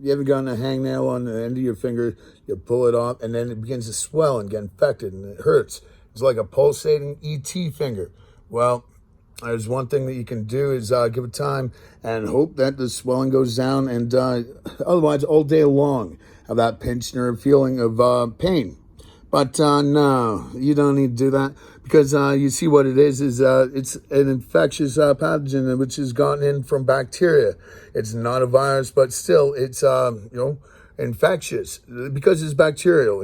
You ever gotten a hangnail on the end of your finger? You pull it off, and then it begins to swell and get infected, and it hurts. It's like a pulsating ET finger. Well, there's one thing that you can do is give it time and hope that the swelling goes down, and otherwise, all day long, have that pinched nerve feeling of pain. But no, you don't need to do that because you see what it is it's an infectious pathogen which has gotten in from bacteria. It's not a virus, but still it's infectious because it's bacterial.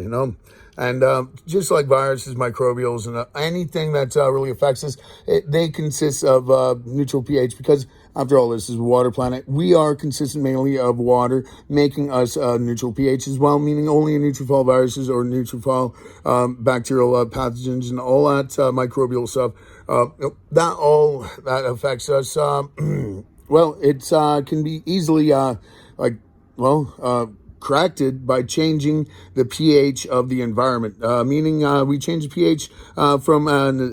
And just like viruses, microbials, and anything that really affects us, they consist of neutral pH because, after all, this is a water planet. We are consistent mainly of water, making us neutral pH as well, meaning only neutrophil viruses or neutrophil bacterial pathogens and all that microbial stuff. That affects us. Well, it can be easily corrected by changing the pH of the environment, meaning we change the pH from a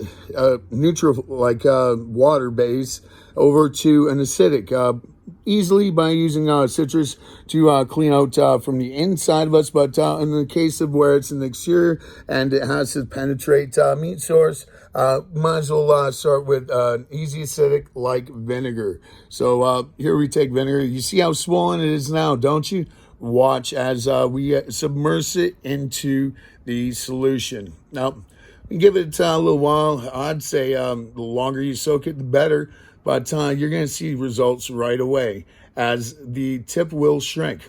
neutral, like water base, over to an acidic, easily by using citrus to clean out from the inside of us. But in the case of where it's an exterior and it has to penetrate meat source, might as well start with easy acidic like vinegar. So here we take vinegar. You see how swollen it is now, don't you? Watch as we submerge it into the solution. Now, give it a little while. I'd say the longer you soak it, the better. But you're going to see results right away as the tip will shrink.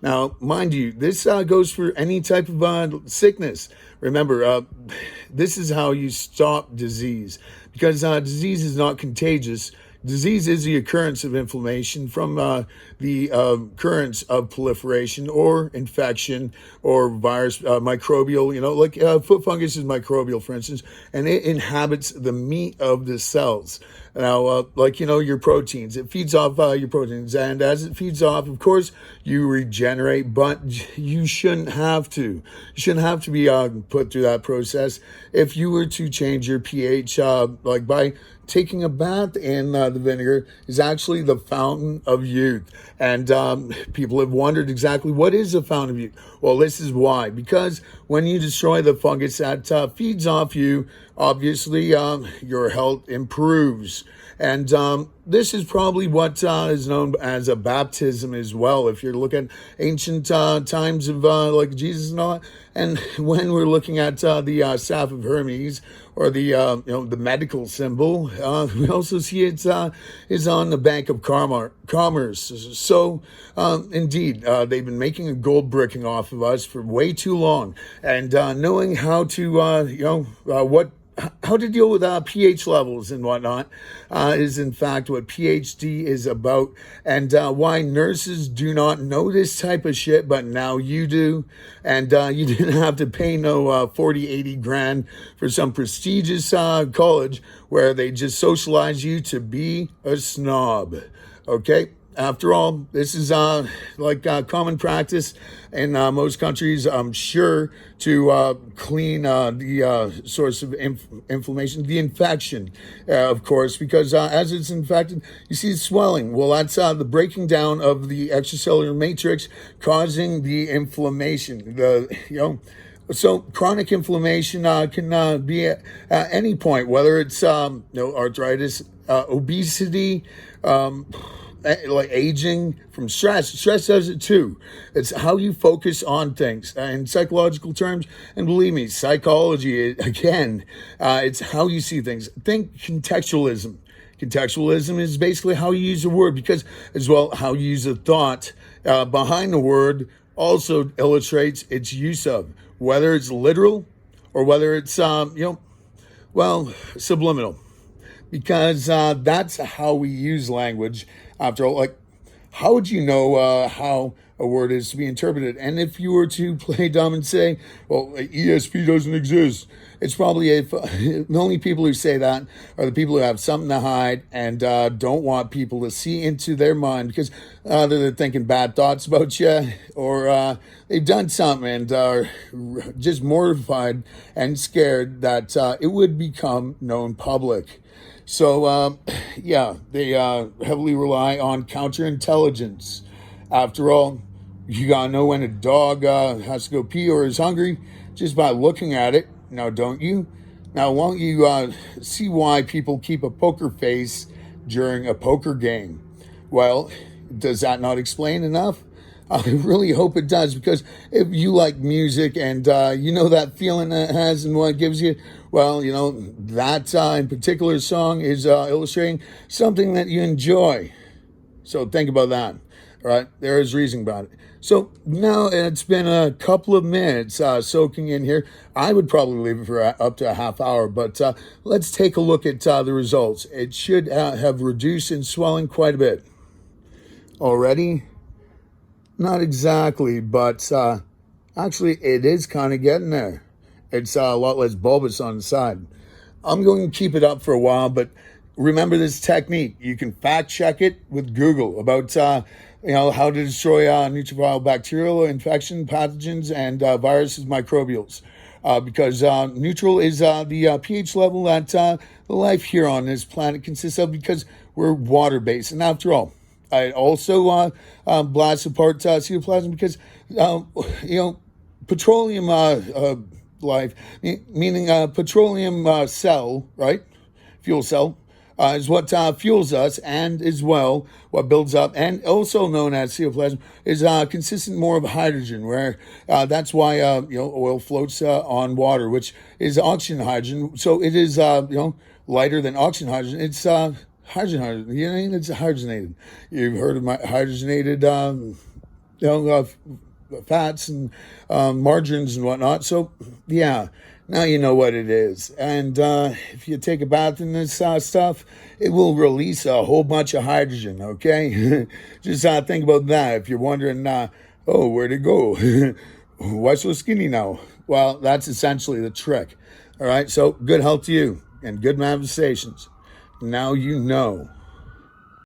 Now, mind you, this goes for any type of sickness. Remember, this is how you stop disease, because disease is not contagious. Disease is the occurrence of inflammation from the occurrence of proliferation or infection or virus, microbial, like foot fungus is microbial, for instance, and it inhabits the meat of the cells. Now, your proteins, it feeds off your proteins, and as it feeds off, of course, you regenerate, but you shouldn't have to. You shouldn't have to be put through that process. If you were to change your pH, by taking a bath in the vinegar is actually the fountain of youth. And people have wondered exactly what is a fountain of youth. Well, this is why. Because when you destroy the fungus that feeds off you, obviously your health improves. And this is probably what is known as a baptism as well. If you're looking at ancient times of like Jesus and all that, and when we're looking at the staff of Hermes or the medical symbol, we also see it is on the Bank of Commerce. So indeed, they've been making a gold bricking off of us for way too long, and knowing how to how to deal with pH levels and whatnot is in fact what PhD is about, and why nurses do not know this type of shit, but now you do. And you didn't have to pay no 40, 80 grand for some prestigious college where they just socialize you to be a snob. Okay? After all, this is common practice in most countries, I'm sure, to clean the source of inflammation, the infection, of course, because as it's infected, you see swelling. Well, that's the breaking down of the extracellular matrix causing the inflammation. So chronic inflammation can be at any point, whether it's arthritis, obesity, like aging from stress. Stress does it too. It's how you focus on things in psychological terms. And believe me, psychology, again, it's how you see things. Think contextualism. Contextualism is basically how you use a word, because as well how you use a thought behind the word also illustrates its use of, whether it's literal or whether it's subliminal, because that's how we use language. After all, like, how would you know how a word is to be interpreted? And if you were to play dumb and say, well, ESP doesn't exist, it's probably the only people who say that are the people who have something to hide and don't want people to see into their mind, because they're thinking bad thoughts about you, or they've done something and are just mortified and scared that it would become known public. So, they heavily rely on counterintelligence. After all, you gotta know when a dog has to go pee or is hungry just by looking at it. Now, don't you? Now, won't you see why people keep a poker face during a poker game? Well, does that not explain enough? I really hope it does, because if you like music and you know that feeling that it has and what it gives you, well, you know, that in particular song is illustrating something that you enjoy. So think about that. All right, there is reason about it. So now it's been a couple of minutes soaking in here. I would probably leave it for up to a half hour, but let's take a look at the results. It should have reduced in swelling quite a bit already. Not exactly, but actually it is kind of getting there. It's a lot less bulbous on the side. I'm going to keep it up for a while, but remember this technique. You can fact check it with Google about how to destroy neutrophil bacterial infection, pathogens, and viruses, microbials. Because neutral is the pH level that the life here on this planet consists of, because we're water-based. And after all, I also blast apart cytoplasm because, petroleum life, meaning petroleum cell, right? Fuel cell, is what fuels us, and as well what builds up, and also known as cytoplasm, is consistent more of hydrogen, where that's why oil floats on water, which is oxygen hydrogen. So it is lighter than oxygen hydrogen. It's hydrogen. It's hydrogenated. You've heard of my hydrogenated fats and margarines and whatnot. So yeah, now you know what it is. And if you take a bath in this stuff, it will release a whole bunch of hydrogen. Okay, just think about that. If you're wondering, oh, where'd it go? Why so skinny now? Well, that's essentially the trick. All right. So good health to you and good manifestations. Now you know.